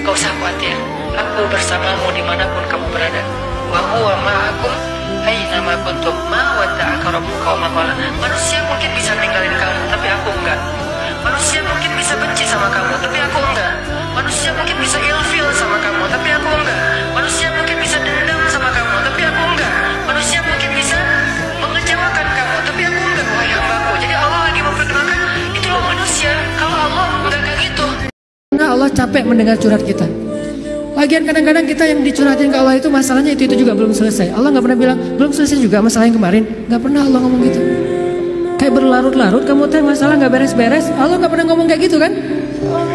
Gak usah khawatir, aku bersamamu dimanapun kamu berada. Wa huwa ma'akum aina ma kuntum ma wadda'aka rabbuka wa ma qala. Manusia mungkin bisa ninggalin kamu, tapi aku enggak. Manusia mungkin bisa benci sama kamu, tapi aku enggak. Manusia mungkin bisa ilfil sama kamu, tapi aku enggak. Manusia mungkin bisa dendam sama kamu, tapi aku enggak. Manusia mungkin bisa mengecewakan kamu, tapi aku enggak, wahai hambaku. Jadi Allah lagi memperkenalkan, itu loh manusia. Kalau Allah enggak kayak gitu. Karena Allah capek mendengar curhat kita. Lagian kadang-kadang kita yang dicurhatin ke Allah itu masalahnya itu juga belum selesai. Allah nggak pernah bilang belum selesai juga masalah yang kemarin. Nggak pernah Allah ngomong gitu. Kayak berlarut-larut kamu teh masalah nggak beres-beres. Allah nggak pernah ngomong kayak gitu kan.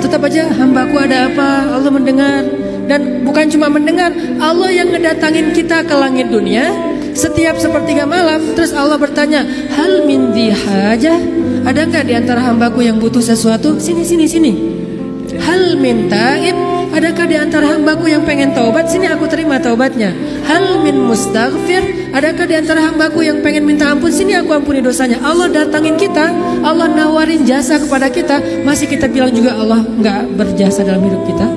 Tetap aja hambaku ada apa, Allah mendengar. Dan bukan cuma mendengar, Allah yang ngedatangin kita ke langit dunia setiap sepertiga malam. Terus Allah bertanya, hal min dihajah, ada nggak di antara hambaku yang butuh sesuatu? Sini. Hal min taib, adakah di antara hambaku yang pengen taubat? Sini aku terima taubatnya. Hal min mustaghfir, adakah di antara hambaku yang pengen minta ampun? Sini aku ampuni dosanya. Allah datangin kita, Allah nawarin jasa kepada kita. Masih kita bilang juga Allah nggak berjasa dalam hidup kita.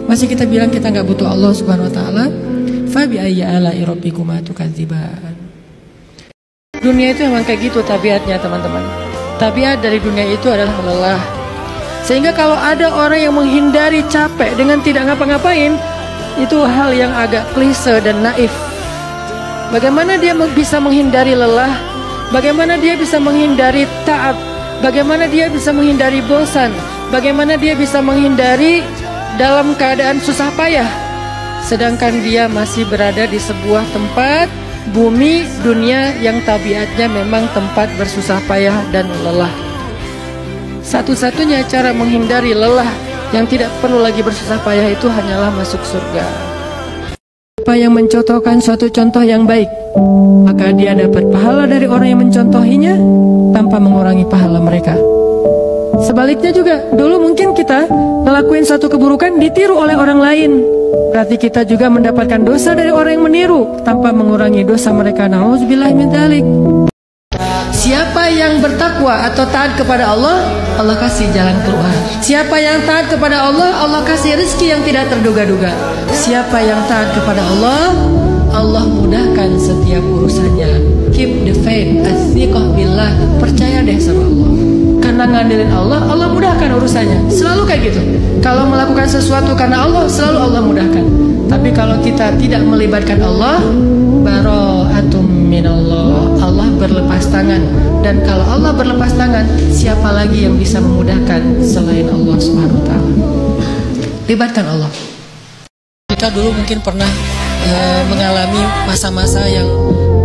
Masih kita bilang kita nggak butuh Allah subhanahu wa ta'ala. Fabi ayya ala'i rabbikuma tukadziban. Dunia itu memang kayak gitu tabiatnya teman-teman. Tabiat dari dunia itu adalah lelah. Sehingga kalau ada orang yang menghindari capek dengan tidak ngapa-ngapain, itu hal yang agak klise dan naif. Bagaimana dia bisa menghindari lelah? Bagaimana dia bisa menghindari taat? Bagaimana dia bisa menghindari bosan? Bagaimana dia bisa menghindari dalam keadaan susah payah? Sedangkan dia masih berada di sebuah tempat, bumi, dunia yang tabiatnya memang tempat bersusah payah dan lelah. Satu-satunya cara menghindari lelah yang tidak perlu lagi bersusah payah itu hanyalah masuk surga. Siapa yang mencontohkan suatu contoh yang baik, maka dia dapat pahala dari orang yang mencontohinya tanpa mengurangi pahala mereka. Sebaliknya juga, dulu mungkin kita ngelakuin suatu keburukan ditiru oleh orang lain. Berarti kita juga mendapatkan dosa dari orang yang meniru tanpa mengurangi dosa mereka. Nauzubillahi min dzalik. Siapa yang bertakwa atau taat kepada Allah, Allah kasih jalan keluar. Siapa yang taat kepada Allah, Allah kasih rezeki yang tidak terduga-duga. Siapa yang taat kepada Allah, Allah mudahkan setiap urusannya. Keep the faith, as-thiqah billah. Percaya deh sama Allah. Karena ngandelin Allah, Allah mudahkan urusannya. Selalu kayak gitu. Kalau melakukan sesuatu karena Allah, selalu Allah mudahkan. Tapi kalau kita tidak melibatkan Allah, bara'atum minallah, Allah berlepas tangan. Dan kalau Allah berlepas tangan, siapa lagi yang bisa memudahkan selain Allah subhanahu wa ta'ala? Libatkan Allah. Kita dulu mungkin pernah mengalami masa-masa yang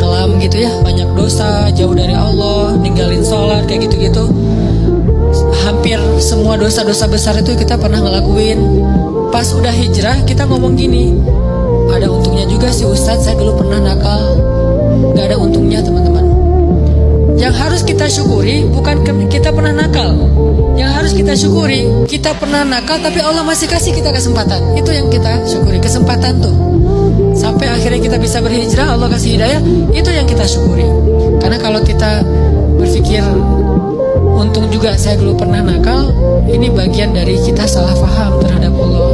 kelam gitu ya, banyak dosa, jauh dari Allah, ninggalin sholat, kayak gitu-gitu. Hampir semua dosa-dosa besar itu kita pernah ngelakuin. Pas udah hijrah kita ngomong gini, ada untungnya juga sih Ustadz, saya dulu pernah nakal. Gak ada untungnya teman-teman. Yang harus kita syukuri bukan kita pernah nakal. Yang harus kita syukuri, kita pernah nakal tapi Allah masih kasih kita kesempatan. Itu yang kita syukuri, kesempatan tuh. Sampai akhirnya kita bisa berhijrah, Allah kasih hidayah, itu yang kita syukuri. Karena kalau kita berpikir untung juga saya dulu pernah nakal, ini bagian dari kita salah paham terhadap Allah.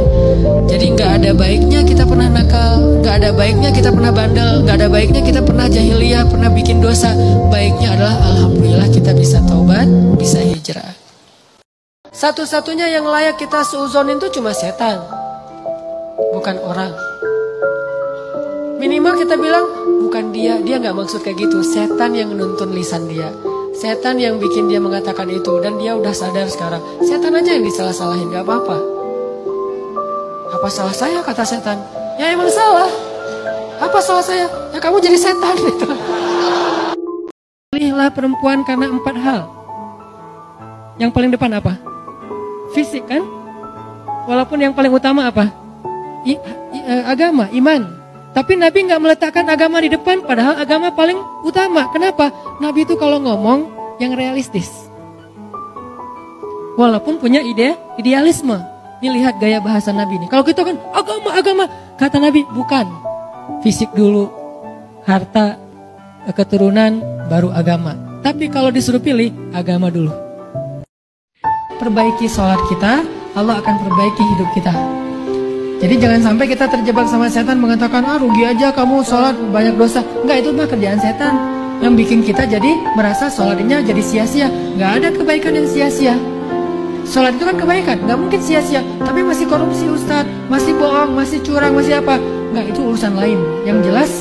Jadi nggak ada baiknya kita pernah nakal, nggak ada baiknya kita pernah bandel, nggak ada baiknya kita pernah jahiliyah, pernah bikin dosa. Baiknya adalah alhamdulillah kita bisa taubat, bisa hijrah. Satu-satunya yang layak kita suuzonin itu cuma setan, bukan orang. Minimal kita bilang bukan dia nggak maksud kayak gitu. Setan yang nuntun lisan dia. Setan yang bikin dia mengatakan itu. Dan dia udah sadar sekarang. Setan aja yang disalah-salahin, gak apa-apa. Apa salah saya, kata setan? Ya emang salah. Apa salah saya? Ya kamu jadi setan gitu. Pilihlah perempuan karena 4 hal. Yang paling depan apa? Fisik kan? Walaupun yang paling utama apa? Agama, iman. Tapi Nabi nggak meletakkan agama di depan, padahal agama paling utama. Kenapa? Nabi itu kalau ngomong yang realistis. Walaupun punya idealisme. Ini lihat gaya bahasa Nabi nih. Kalau kita kan agama. Kata Nabi, bukan. Fisik dulu, harta, keturunan, baru agama. Tapi kalau disuruh pilih, agama dulu. Perbaiki sholat kita, Allah akan perbaiki hidup kita. Jadi jangan sampai kita terjebak sama setan mengatakan, rugi aja kamu sholat banyak dosa. Enggak, itu mah kerjaan setan yang bikin kita jadi merasa sholatnya jadi sia-sia. Enggak ada kebaikan yang sia-sia. Sholat itu kan kebaikan, nggak mungkin sia-sia. Tapi masih korupsi Ustadz, masih bohong, masih curang, masih apa. Nggak, itu urusan lain. Yang jelas,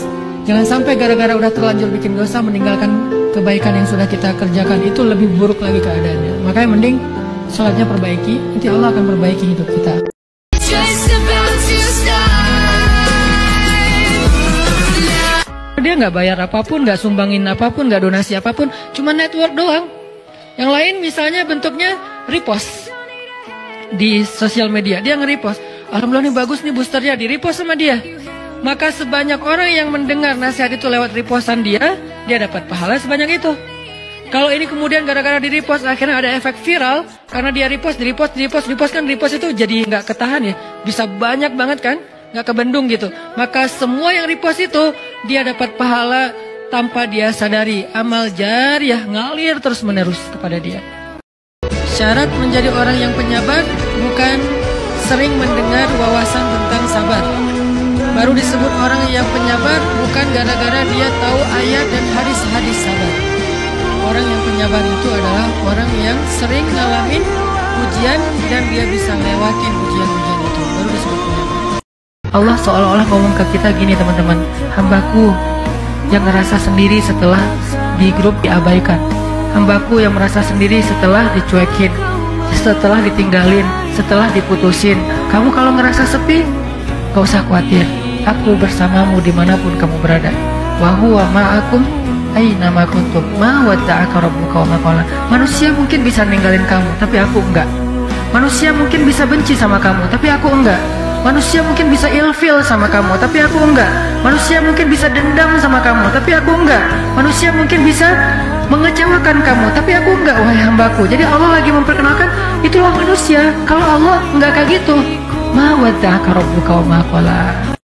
jangan sampai gara-gara udah terlanjur bikin dosa meninggalkan kebaikan yang sudah kita kerjakan. Itu lebih buruk lagi keadaannya. Makanya mending sholatnya perbaiki, nanti Allah akan perbaiki hidup kita. Dia nggak bayar apapun, nggak sumbangin apapun, nggak donasi apapun, cuma network doang. Yang lain misalnya bentuknya repost di sosial media, dia nge-repost, alhamdulillah nih bagus nih boosternya, di-repost sama dia. Maka sebanyak orang yang mendengar nasihat itu lewat repostan dia dapat pahala sebanyak itu. Kalau ini kemudian gara-gara di-repost akhirnya ada efek viral, karena dia repost kan, repost itu jadi nggak ketahan ya, bisa banyak banget kan, nggak kebendung gitu. Maka semua yang repost itu dia dapat pahala tanpa dia sadari, amal jariah ngalir terus menerus kepada dia. Syarat menjadi orang yang penyabar bukan sering mendengar wawasan tentang sabar. Baru disebut orang yang penyabar bukan gara-gara dia tahu ayat dan hadis-hadis sabar. Orang yang penyabar itu adalah orang yang sering ngalamin ujian dan dia bisa lewatin ujian-ujian itu. Baru disebut penyabar. Allah seolah-olah ngomong ke kita gini teman-teman, hambaku yang ngerasa sendiri setelah di grup diabaikan, hambaku yang merasa sendiri setelah dicuekin, setelah ditinggalin, setelah diputusin. Kamu kalau ngerasa sepi, gak usah khawatir, aku bersamamu dimanapun kamu berada. Wa huwa ma'akum aina ma kuntum ma wadda'aka rabbuka wa ma qala. Manusia mungkin bisa ninggalin kamu, tapi aku enggak. Manusia mungkin bisa benci sama kamu, tapi aku enggak. Manusia mungkin bisa ilfil sama kamu, tapi aku enggak. Manusia mungkin bisa dendam sama kamu, tapi aku enggak. Manusia mungkin bisa mengecewakan kamu, tapi aku enggak, wahai hambaku. Jadi Allah lagi memperkenalkan, itulah manusia. Kalau Allah enggak kayak gitu, ma wadda'aka rabbuka wa ma qala.